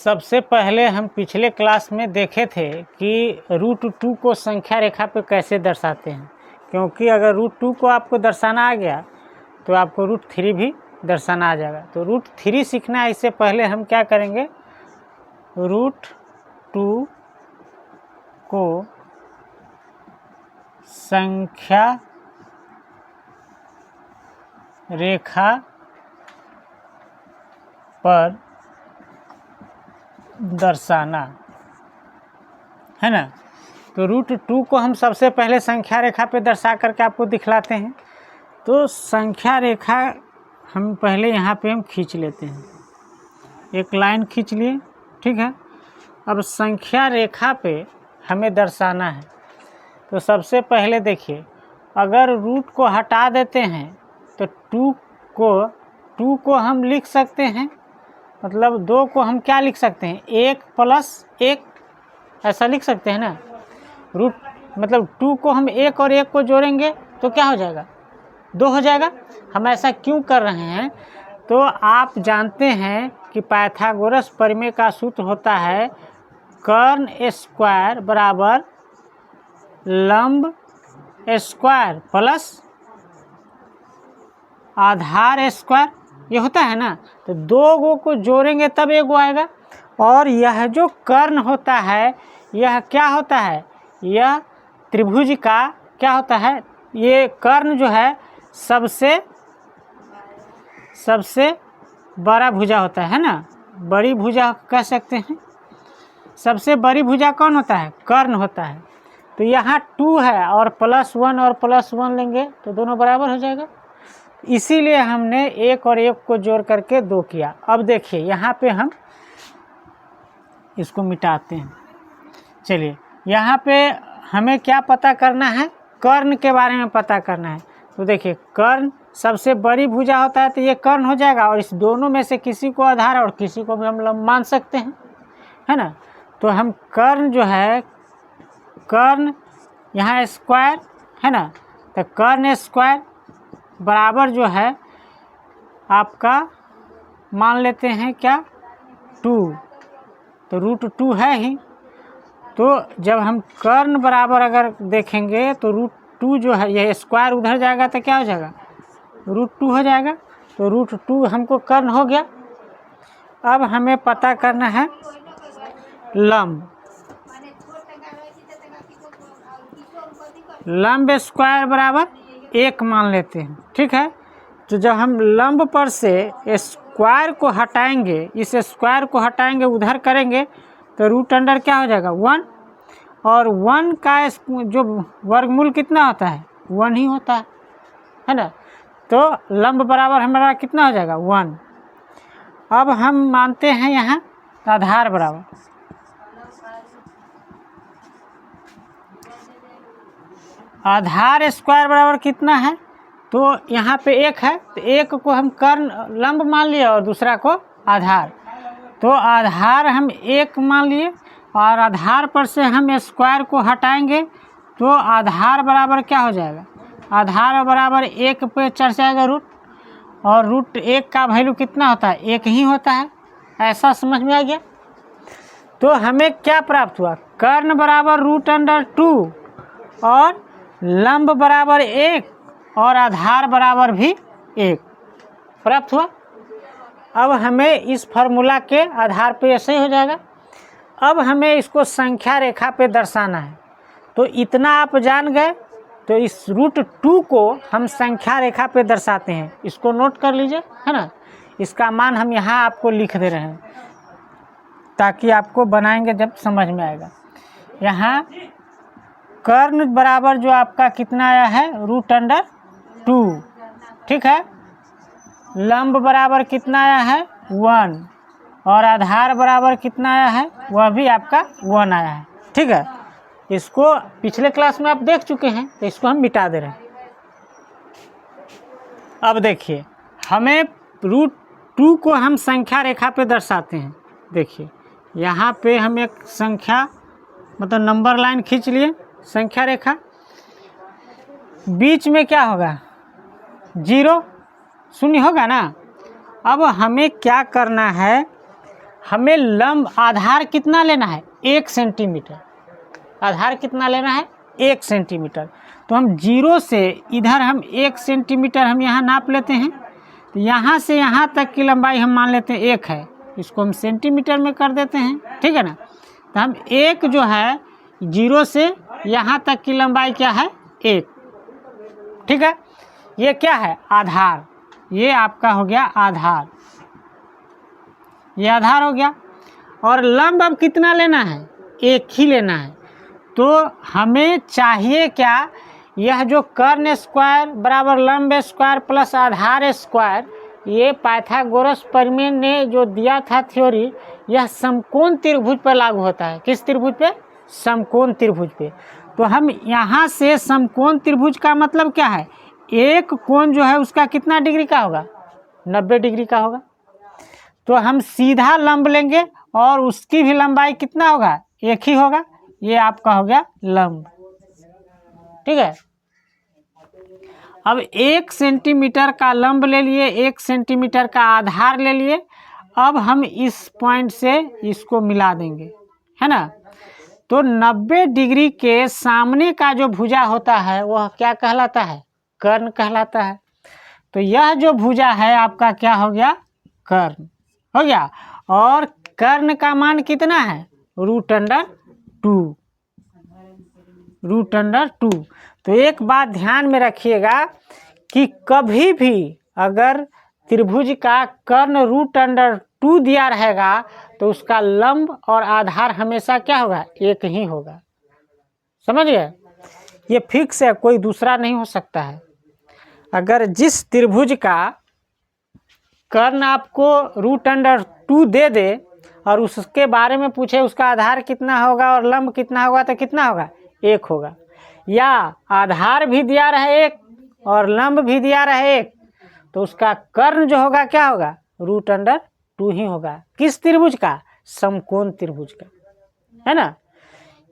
सबसे पहले हम पिछले क्लास में देखे थे कि √2 को संख्या रेखा पे कैसे दर्शाते हैं, क्योंकि अगर √2 को आपको दर्शाना आ गया तो आपको √3 भी दर्शाना आ जाएगा। तो √3 सीखना है, इससे पहले हम क्या करेंगे, √2 को संख्या रेखा पर दर्शाना है ना। तो √2 को हम सबसे पहले संख्या रेखा पे दर्शा करके आपको दिखलाते हैं। तो संख्या रेखा हम पहले यहाँ पे हम खींच लेते हैं, एक लाइन खींच लिए, ठीक है। अब संख्या रेखा पे हमें दर्शाना है। तो सबसे पहले देखिए, अगर रूट को हटा देते हैं तो 2 को हम लिख सकते हैं, मतलब 2 को हम क्या लिख सकते हैं, 1 + 1 ऐसा लिख सकते हैं ना। रूट मतलब 2 को हम 1 और 1 को जोड़ेंगे तो क्या हो जाएगा, 2 हो जाएगा। हम ऐसा क्यों कर रहे हैं, तो आप जानते हैं कि पाइथागोरस प्रमेय का सूत्र होता है कर्ण स्क्वायर बराबर लंब स्क्वायर प्लस आधार स्क्वायर, ये होता है ना। तो 2 को जोड़ेंगे तब एगो आएगा। और यह जो कर्ण होता है, यह क्या होता है, यह त्रिभुज का क्या होता है, ये कर्ण जो है सबसे बड़ा भुजा होता है ना, बड़ी भुजा कह सकते हैं। सबसे बड़ी भुजा कौन होता है, कर्ण होता है। तो यहाँ 2 है और +1 और +1 लेंगे तो दोनों बराबर हो जाएगा। इसीलिए हमने 1 और 1 को जोड़ करके 2 किया। अब देखिए यहाँ पे हम इसको मिटाते हैं। चलिए, यहाँ पे हमें क्या पता करना है, कर्ण के बारे में पता करना है। तो देखिए, कर्ण सबसे बड़ी भुजा होता है तो ये कर्ण हो जाएगा, और इस दोनों में से किसी को आधार और किसी को भी हम लंब मान सकते हैं, है ना। तो हम कर्ण जो है, कर्ण यहाँ स्क्वायर है ना, तो कर्ण स्क्वायर बराबर जो है आपका मान लेते हैं क्या, 2। तो √2 है ही। तो जब हम कर्ण बराबर अगर देखेंगे तो √2 जो है, यह स्क्वायर उधर जाएगा तो क्या हो जाएगा, √2 हो जाएगा। तो √2 हमको कर्ण हो गया। अब हमें पता करना है लंब। लंब स्क्वायर बराबर 1 मान लेते हैं, ठीक है। तो जब हम लंब पर से स्क्वायर को हटाएंगे, इस स्क्वायर को हटाएंगे, उधर करेंगे तो √अंडर क्या हो जाएगा, 1। और 1 का जो वर्गमूल कितना होता है, 1 ही होता है ना। तो लंब बराबर हमारा कितना हो जाएगा, 1। अब हम मानते हैं यहाँ आधार बराबर, आधार स्क्वायर बराबर कितना है, तो यहाँ पे 1 है, तो 1 को हम कर्ण लंब मान लिए और दूसरा को आधार। तो आधार हम 1 मान लिए, और आधार पर से हम स्क्वायर को हटाएंगे तो आधार बराबर क्या हो जाएगा, आधार बराबर 1 पे चढ़ जाएगा रूट, और √1 का वैल्यू कितना होता है, 1 ही होता है। ऐसा समझ में आ गया। तो हमें क्या प्राप्त हुआ, कर्ण बराबर √2 और लंब बराबर 1 और आधार बराबर भी 1 प्राप्त हुआ। अब हमें इस फार्मूला के आधार पे ऐसे ही हो जाएगा। अब हमें इसको संख्या रेखा पे दर्शाना है। तो इतना आप जान गए, तो इस √2 को हम संख्या रेखा पे दर्शाते हैं। इसको नोट कर लीजिए, है ना। इसका मान हम यहाँ आपको लिख दे रहे हैं ताकि आपको बनाएंगे जब समझ में आएगा। यहाँ कर्ण बराबर जो आपका कितना आया है, √2, ठीक है। लंब बराबर कितना आया है, 1, और आधार बराबर कितना आया है, वह भी आपका 1 आया है, ठीक है। इसको पिछले क्लास में आप देख चुके हैं, तो इसको हम मिटा दे रहे हैं। अब देखिए, हमें √2 को हम संख्या रेखा पे दर्शाते हैं। देखिए, यहाँ पे हम एक संख्या मतलब नंबर लाइन खींच लिए, संख्या रेखा, बीच में क्या होगा, 0 शून्य होगा ना। अब हमें क्या करना है, हमें लंब आधार कितना लेना है, 1 सेंटीमीटर। आधार कितना लेना है, 1 सेंटीमीटर। तो हम 0 से इधर हम 1 सेंटीमीटर हम यहाँ नाप लेते हैं। तो यहाँ से यहाँ तक की लंबाई हम मान लेते हैं 1 है, इसको हम सेंटीमीटर में कर देते हैं, ठीक है ना। तो हम 1 जो है 0 से यहाँ तक की लंबाई क्या है, 1, ठीक है। ये क्या है, आधार। ये आपका हो गया आधार, ये आधार हो गया। और लंब अब कितना लेना है, 1 ही लेना है। तो हमें चाहिए क्या, यह जो कर्ण स्क्वायर बराबर लंब स्क्वायर प्लस आधार स्क्वायर, ये पाइथागोरस प्रमेय ने जो दिया था थ्योरी, यह समकोण त्रिभुज पर लागू होता है। किस त्रिभुज पे, समकोण त्रिभुज पे। तो हम यहाँ से समकोण त्रिभुज का मतलब क्या है, एक कोण जो है उसका कितना डिग्री का होगा, 90 डिग्री का होगा। तो हम सीधा लंब लेंगे और उसकी भी लंबाई कितना होगा, 1 ही होगा। ये आपका हो गया लंब, ठीक है। अब 1 सेंटीमीटर का लंब ले लिए, 1 सेंटीमीटर का आधार ले लिए। अब हम इस पॉइंट से इसको मिला देंगे, है ना। तो 90 डिग्री के सामने का जो भुजा होता है वह क्या कहलाता है, कर्ण कहलाता है। तो यह जो भुजा है आपका क्या हो गया, कर्ण हो गया। और कर्ण का मान कितना है, √2, √2। तो एक बात ध्यान में रखिएगा कि कभी भी अगर त्रिभुज का कर्ण √2 दिया रहेगा तो उसका लंब और आधार हमेशा क्या होगा, 1 ही होगा। समझ गए, ये फिक्स है, कोई दूसरा नहीं हो सकता है। अगर जिस त्रिभुज का कर्ण आपको √2 दे दे और उसके बारे में पूछे उसका आधार कितना होगा और लंब कितना होगा, तो कितना होगा, 1 होगा। या आधार भी दिया रहे 1 और लंब भी दिया रहे 1, तो उसका कर्ण जो होगा क्या होगा, √2 ही होगा। किस त्रिभुज का, समकोण त्रिभुज का, है ना।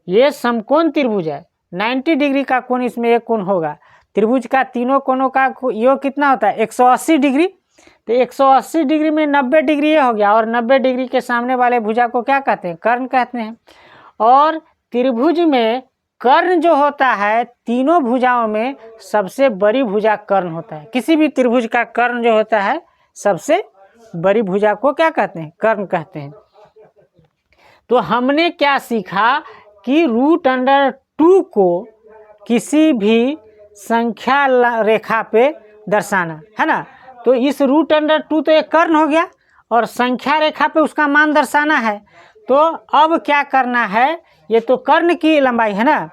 ये समकोण त्रिभुज है, 90 डिग्री का कोण इसमें एक कोण होगा। त्रिभुज का तीनों कोणों का योग कितना होता है, 180 डिग्री। तो 180 डिग्री में 90 डिग्री ये हो गया, और 90 डिग्री के सामने वाले भुजा को क्या कहते हैं, कर्ण कहते हैं। और त्रिभुज में कर्ण जो होता है, तीनों भुजाओं में सबसे बड़ी भुजा कर्ण होता है। किसी भी त्रिभुज का कर्ण जो होता है, सबसे बड़ी भुजा को क्या कहते हैं, कर्ण कहते हैं। तो हमने क्या सीखा कि √2 को किसी भी संख्या रेखा पे दर्शाना, है ना। तो इस √2 तो एक कर्ण हो गया और संख्या रेखा पे उसका मान दर्शाना है। तो अब क्या करना है, ये तो कर्ण की लंबाई है ना,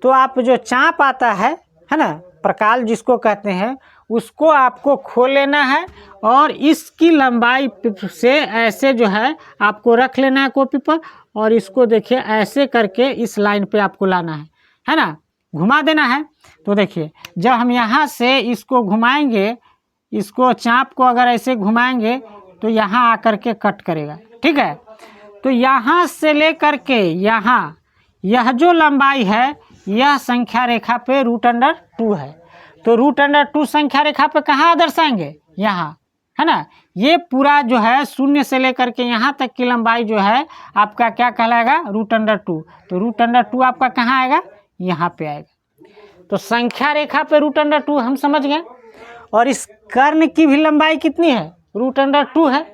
तो आप जो चाप आता है ना, प्रकाल जिसको कहते हैं, उसको आपको खोल लेना है और इसकी लंबाई से ऐसे जो है आपको रख लेना है कॉपी पर, और इसको देखिए ऐसे करके इस लाइन पे आपको लाना है ना, घुमा देना है। तो देखिए जब हम यहाँ से इसको घुमाएंगे, इसको चाप को अगर ऐसे घुमाएंगे तो यहाँ आकर के कट करेगा, ठीक है। तो यहाँ से लेकर के यहाँ, यह जो लंबाई है यह संख्या रेखा पे √2 है। तो √2 संख्या रेखा पे कहाँ दर्शाएंगे, यहाँ, है ना। ये पूरा जो है 0 से लेकर के यहाँ तक की लंबाई जो है आपका क्या कहलाएगा, √2। तो √2 आपका कहाँ आएगा, यहाँ पे आएगा। तो संख्या रेखा पे √2 हम समझ गए। और इस कर्ण की भी लंबाई कितनी है, √2 है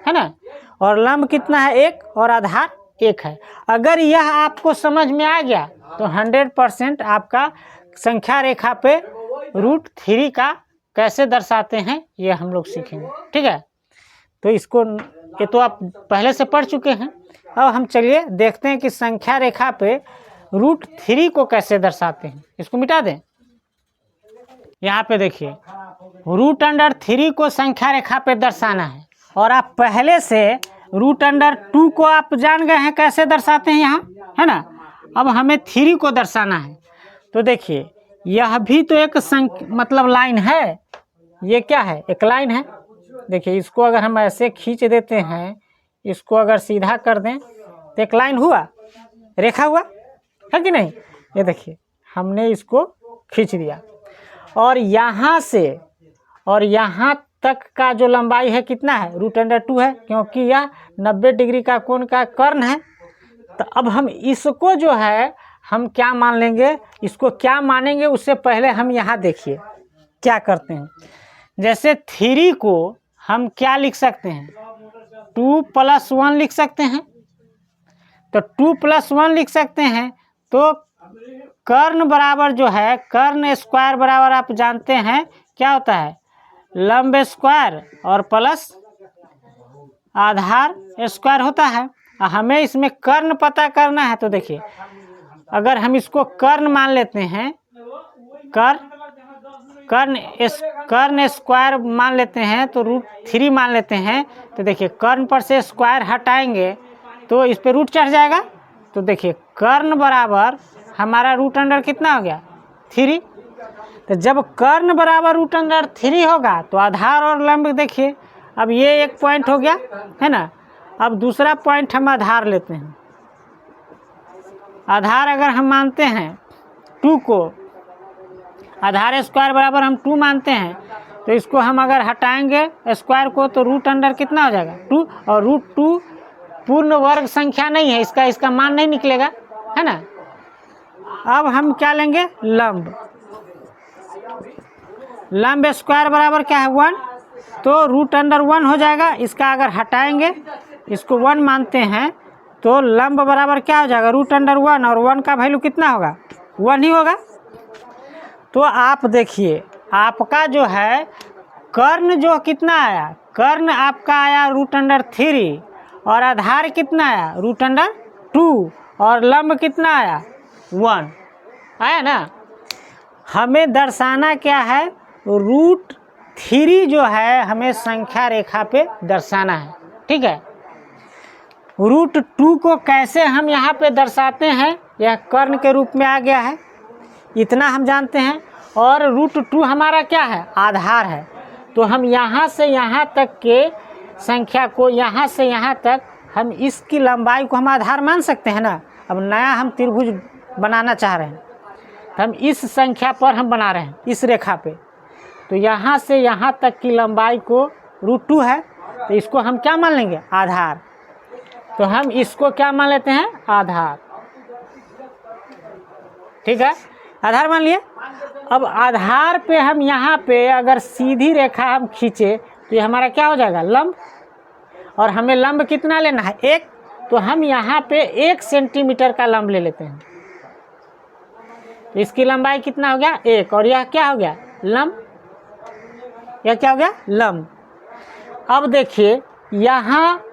ना। और लंब कितना है, 1, और आधार 1 है। अगर यह आपको समझ में आ गया तो 100% आपका संख्या रेखा पे √3 का कैसे दर्शाते हैं ये हम लोग सीखेंगे, ठीक है। तो इसको, ये तो आप पहले से पढ़ चुके हैं। अब हम चलिए देखते हैं कि संख्या रेखा पे √3 को कैसे दर्शाते हैं। इसको मिटा दें। यहाँ पे देखिए √3 को संख्या रेखा पे दर्शाना है, और आप पहले से √2 को आप जान गए हैं कैसे दर्शाते हैं यहाँ, है ना। अब हमें 3 को दर्शाना है। तो देखिए यह भी तो एक मतलब लाइन है, ये क्या है, एक लाइन है। देखिए इसको अगर हम ऐसे खींच देते हैं, इसको अगर सीधा कर दें तो एक लाइन हुआ, रेखा हुआ, है कि नहीं। ये देखिए हमने इसको खींच दिया, और यहाँ से और यहाँ तक का जो लंबाई है कितना है, √2 है, क्योंकि यह 90 डिग्री का कोण का कर्ण है। तो अब हम इसको जो है हम क्या मान लेंगे, इसको क्या मानेंगे उससे पहले हम यहाँ देखिए क्या करते हैं। जैसे 3 को हम क्या लिख सकते हैं, 2 + 1 लिख सकते हैं। तो 2 + 1 लिख सकते हैं, तो कर्ण बराबर जो है, कर्ण स्क्वायर बराबर आप जानते हैं क्या होता है, लंब स्क्वायर और प्लस आधार स्क्वायर होता है। हमें इसमें कर्ण पता करना है। तो देखिए अगर हम इसको कर्ण मान लेते हैं, कर्ण स्क्वायर मान लेते हैं, तो √3 मान लेते हैं। तो देखिए कर्ण पर से स्क्वायर हटाएंगे तो इस पे रूट चढ़ जाएगा। तो देखिए कर्ण बराबर हमारा √अंडर कितना हो गया, 3। तो जब कर्ण बराबर √3 होगा तो आधार और लंब देखिए, अब ये एक पॉइंट हो गया है ना। अब दूसरा पॉइंट हम आधार लेते हैं। आधार अगर हम मानते हैं 2 को, आधार स्क्वायर बराबर हम 2 मानते हैं, तो इसको हम अगर हटाएंगे स्क्वायर को तो √अंडर कितना हो जाएगा, 2। और √2 पूर्ण वर्ग संख्या नहीं है, इसका मान नहीं निकलेगा, है ना। अब हम क्या लेंगे, लंब स्क्वायर बराबर क्या है, 1। तो √1 हो जाएगा। इसका अगर हटाएंगे, इसको 1 मानते हैं, तो लंब बराबर क्या हो जाएगा, √1। और 1 का वैल्यू कितना होगा, 1 ही होगा। तो आप देखिए आपका जो है कर्ण जो कितना आया, कर्ण आपका आया √3 और आधार कितना आया, √2 और लंब कितना आया, 1 आया ना। हमें दर्शाना क्या है, √3 जो है हमें संख्या रेखा पे दर्शाना है, ठीक है। √2 को कैसे हम यहाँ पे दर्शाते हैं, यह कर्ण के रूप में आ गया है, इतना हम जानते हैं। और √2 हमारा क्या है, आधार है। तो हम यहाँ से यहाँ तक के संख्या को, यहाँ से यहाँ तक हम इसकी लंबाई को हम आधार मान सकते हैं ना। अब नया हम त्रिभुज बनाना चाह रहे हैं, तो हम इस संख्या पर हम बना रहे हैं इस रेखा पे। तो यहाँ से यहाँ तक की लंबाई को √2 है, तो इसको हम क्या मान लेंगे, आधार। तो हम इसको क्या मान लेते हैं, आधार, ठीक है, आधार मान लिए। अब आधार पे हम यहाँ पे अगर सीधी रेखा हम खींचे तो ये हमारा क्या हो जाएगा, लंब। और हमें लंब कितना लेना है, 1। तो हम यहाँ पे 1 सेंटीमीटर का लंब ले लेते हैं। तो इसकी लंबाई कितना हो गया, 1। और यह क्या हो गया, लंब, यह क्या हो गया, लंब। अब देखिए यहाँ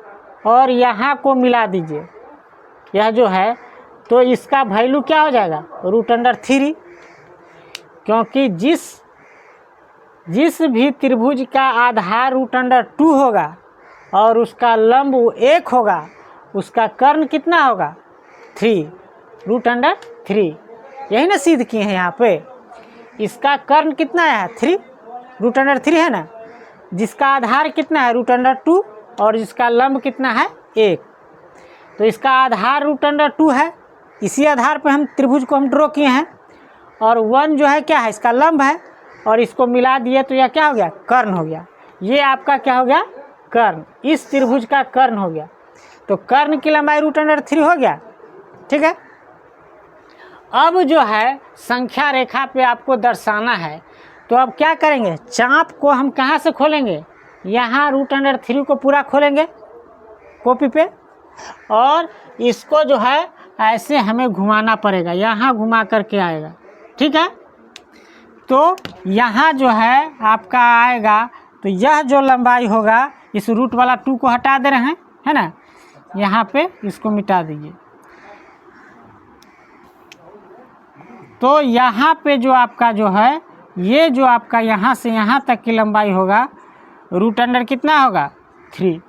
और यहाँ को मिला दीजिए, यह जो है, तो इसका वैल्यू क्या हो जाएगा, √3। क्योंकि जिस भी त्रिभुज का आधार √2 होगा और उसका लंब 1 होगा, उसका कर्ण कितना होगा, 3, √3। यही ना सिद्ध किए हैं यहाँ पे। इसका कर्ण कितना है, 3, √3 है ना। जिसका आधार कितना है, √2 और जिसका लंब कितना है, 1। तो इसका आधार √2 है, इसी आधार पे हम त्रिभुज को हम ड्रॉ किए हैं। और 1 जो है क्या है, इसका लंब है, और इसको मिला दिए तो यह क्या हो गया, कर्ण हो गया। ये आपका क्या हो गया, कर्ण, इस त्रिभुज का कर्ण हो गया। तो कर्ण की लंबाई √3 हो गया, ठीक है। अब जो है संख्या रेखा पे आपको दर्शाना है, तो अब क्या करेंगे, चाप को हम कहाँ से खोलेंगे, यहाँ √3 को पूरा खोलेंगे कॉपी पे, और इसको जो है ऐसे हमें घुमाना पड़ेगा, यहाँ घुमा करके आएगा, ठीक है। तो यहाँ जो है आपका आएगा, तो यह जो लंबाई होगा, इस √2 को हटा दे रहे हैं, है ना, यहाँ पे इसको मिटा दीजिए। तो यहाँ पे जो आपका जो है, ये जो आपका यहाँ से यहाँ तक की लंबाई होगा, √अंडर कितना होगा, 3।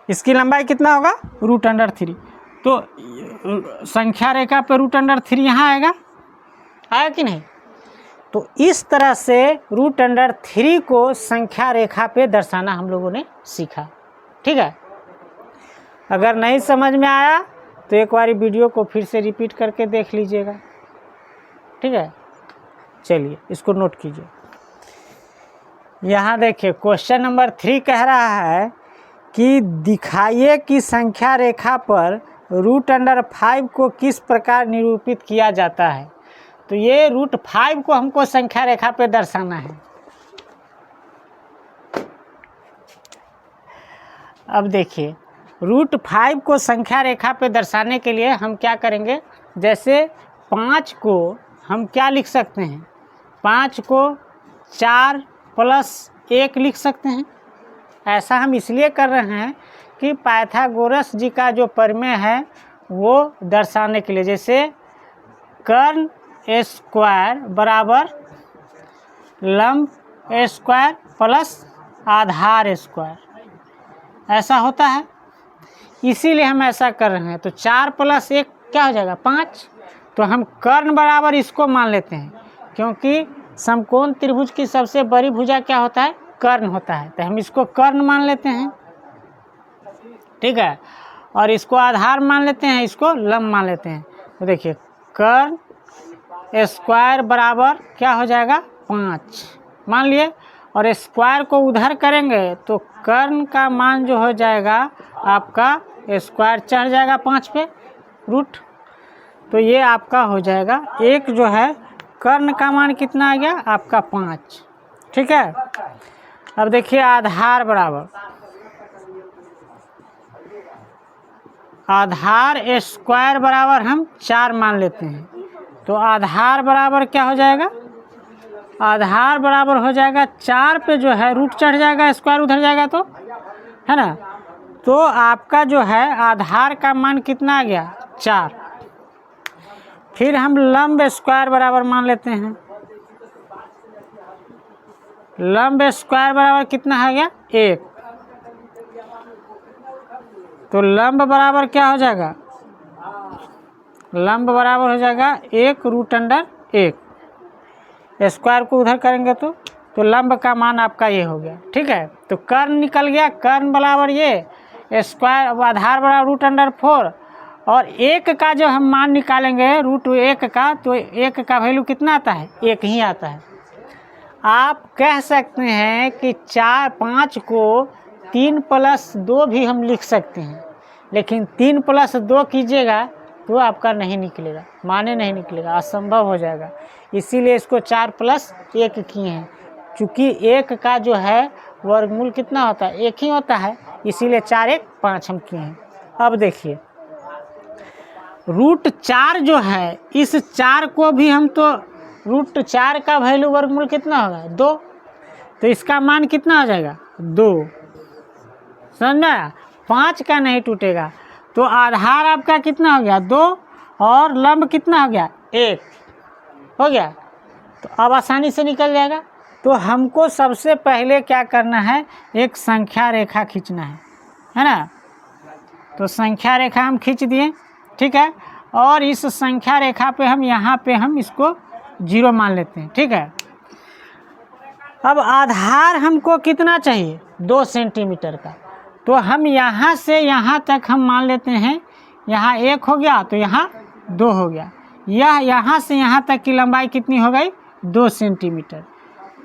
इसकी लंबाई कितना होगा, √3। तो संख्या रेखा पे √3 यहाँ आएगा कि नहीं। तो इस तरह से √3 को संख्या रेखा पे दर्शाना हम लोगों ने सीखा, ठीक है। अगर नहीं समझ में आया तो एक बार वीडियो को फिर से रिपीट करके देख लीजिएगा, ठीक है। चलिए इसको नोट कीजिए। यहाँ देखिए क्वेश्चन नंबर 3 कह रहा है कि दिखाइए कि संख्या रेखा पर √5 को किस प्रकार निरूपित किया जाता है। तो ये √5 को हमको संख्या रेखा पे दर्शाना है। अब देखिए √5 को संख्या रेखा पे दर्शाने के लिए हम क्या करेंगे, जैसे 5 को हम क्या लिख सकते हैं, 5 को 4 + 1 लिख सकते हैं। ऐसा हम इसलिए कर रहे हैं कि पाइथागोरस जी का जो प्रमेय है वो दर्शाने के लिए, जैसे कर्ण स्क्वायर बराबर लंब स्क्वायर प्लस आधार स्क्वायर, ऐसा होता है, इसीलिए हम ऐसा कर रहे हैं। तो 4 + 1 क्या हो जाएगा, 5। तो हम कर्ण बराबर इसको मान लेते हैं, क्योंकि समकोण त्रिभुज की सबसे बड़ी भुजा क्या होता है, कर्ण होता है। तो हम इसको कर्ण मान लेते हैं, ठीक है, और इसको आधार मान लेते हैं, इसको लंब मान लेते हैं। तो देखिए कर्ण स्क्वायर बराबर क्या हो जाएगा, 5 मान लिए, और स्क्वायर को उधर करेंगे तो कर्ण का मान जो हो जाएगा आपका स्क्वायर चढ़ जाएगा 5 पे रूट, तो ये आपका हो जाएगा एक जो है कर्ण का मान कितना आ गया आपका 5, ठीक है। अब देखिए आधार बराबर आधार स्क्वायर बराबर हम 4 मान लेते हैं। तो आधार बराबर क्या हो जाएगा, आधार बराबर हो जाएगा 4 पे जो है रूट चढ़ जाएगा, स्क्वायर उधर जाएगा, तो है ना। तो आपका जो है आधार का मान कितना आ गया, 4। फिर हम लंब स्क्वायर बराबर मान लेते हैं, लंब स्क्वायर बराबर कितना आ गया, 1। तो लंब बराबर क्या हो जाएगा, लंब बराबर हो जाएगा 1√1, स्क्वायर को उधर करेंगे तो लंब का मान आपका ये हो गया, ठीक है। तो कर्ण निकल गया, कर्ण बराबर ये स्क्वायर, आधार बराबर √4, और 1 का जो हम मान निकालेंगे √1 का, तो 1 का वैल्यू कितना आता है, 1 ही आता है। आप कह सकते हैं कि 5 को 3 + 2 भी हम लिख सकते हैं, लेकिन 3 + 2 कीजिएगा तो आपका नहीं निकलेगा, माने नहीं निकलेगा, असंभव हो जाएगा। इसीलिए इसको 4 + 1 किए हैं, चूँकि 1 का जो है वर्गमूल कितना होता है, 1 ही होता है, इसीलिए 4 × 1 = 5 हम किए हैं। अब देखिए √4 जो है, इस 4 को भी हम तो √4 का वैल्यू वर्गमूल कितना होगा, 2, तो इसका मान कितना हो जाएगा, 2, समझा, 5 का नहीं टूटेगा। तो आधार आपका कितना हो गया, 2, और लंब कितना हो गया, 1 हो गया। तो अब आसानी से निकल जाएगा। तो हमको सबसे पहले क्या करना है, एक संख्या रेखा खींचना है ना। तो संख्या रेखा हम खींच दिए, ठीक है, और इस संख्या रेखा पे हम यहाँ पे हम इसको 0 मान लेते हैं, ठीक है। अब आधार हमको कितना चाहिए, 2 सेंटीमीटर का, तो हम यहाँ से यहाँ तक हम मान लेते हैं, यहाँ 1 हो गया तो यहाँ 2 हो गया, यह यहाँ से यहाँ तक की लंबाई कितनी हो गई, 2 सेंटीमीटर।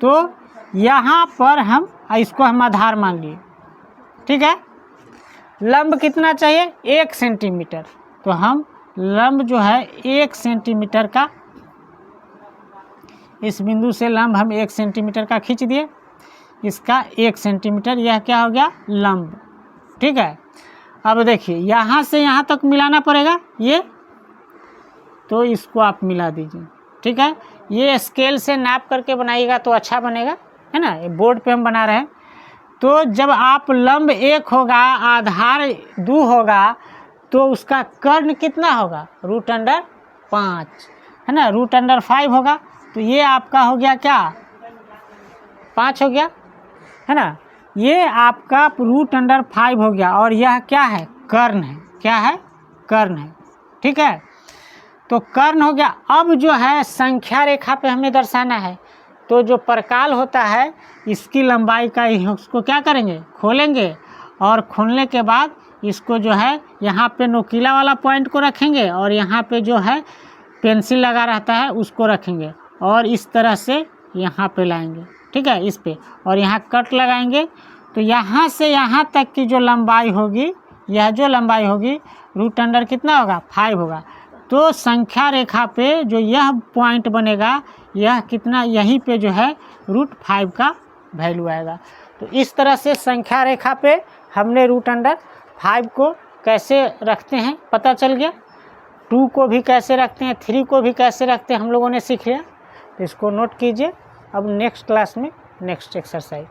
तो यहाँ पर हम इसको हम आधार मान लिए, ठीक है। लंब कितना चाहिए, 1 सेंटीमीटर, तो हम लंब जो है 1 सेंटीमीटर का, इस बिंदु से लंब हम 1 सेंटीमीटर का खींच दिए, इसका 1 सेंटीमीटर, यह क्या हो गया, लंब, ठीक है। अब देखिए यहाँ से यहाँ तक मिलाना पड़ेगा ये, तो इसको आप मिला दीजिए, ठीक है। ये स्केल से नाप करके बनाइएगा तो अच्छा बनेगा, है ना, ये बोर्ड पे हम बना रहे हैं। तो जब आप लंब 1 होगा, आधार 2 होगा, तो उसका कर्ण कितना होगा, √5, है ना, √5 होगा, तो ये आपका हो गया क्या, 5 हो गया, है ना। ये आपका √5 हो गया, और यह क्या है, कर्ण है, क्या है, कर्ण है, ठीक है। तो कर्ण हो गया। अब जो है संख्या रेखा पे हमें दर्शाना है, तो जो परकाल होता है इसकी लंबाई का उसको क्या करेंगे, खोलेंगे, और खोलने के बाद इसको जो है यहाँ पे नोकीला वाला पॉइंट को रखेंगे, और यहाँ पे जो है पेंसिल लगा रहता है उसको रखेंगे, और इस तरह से यहाँ पे लाएंगे, ठीक है, इस पे, और यहाँ कट लगाएंगे तो यहाँ से यहाँ तक की जो लंबाई होगी, यह जो लंबाई होगी रूट अंडर कितना होगा 5 होगा। तो संख्या रेखा पे जो यह पॉइंट बनेगा यह कितना, यहीं पे जो है √5 का वैल्यू आएगा। तो इस तरह से संख्या रेखा पे हमने √5 को कैसे रखते हैं पता चल गया। 2 को भी कैसे रखते हैं, 3 को भी कैसे रखते हैं हम लोगों ने सीख लिया। तो इसको नोट कीजिए। अब नेक्स्ट क्लास में नेक्स्ट एक्सरसाइज।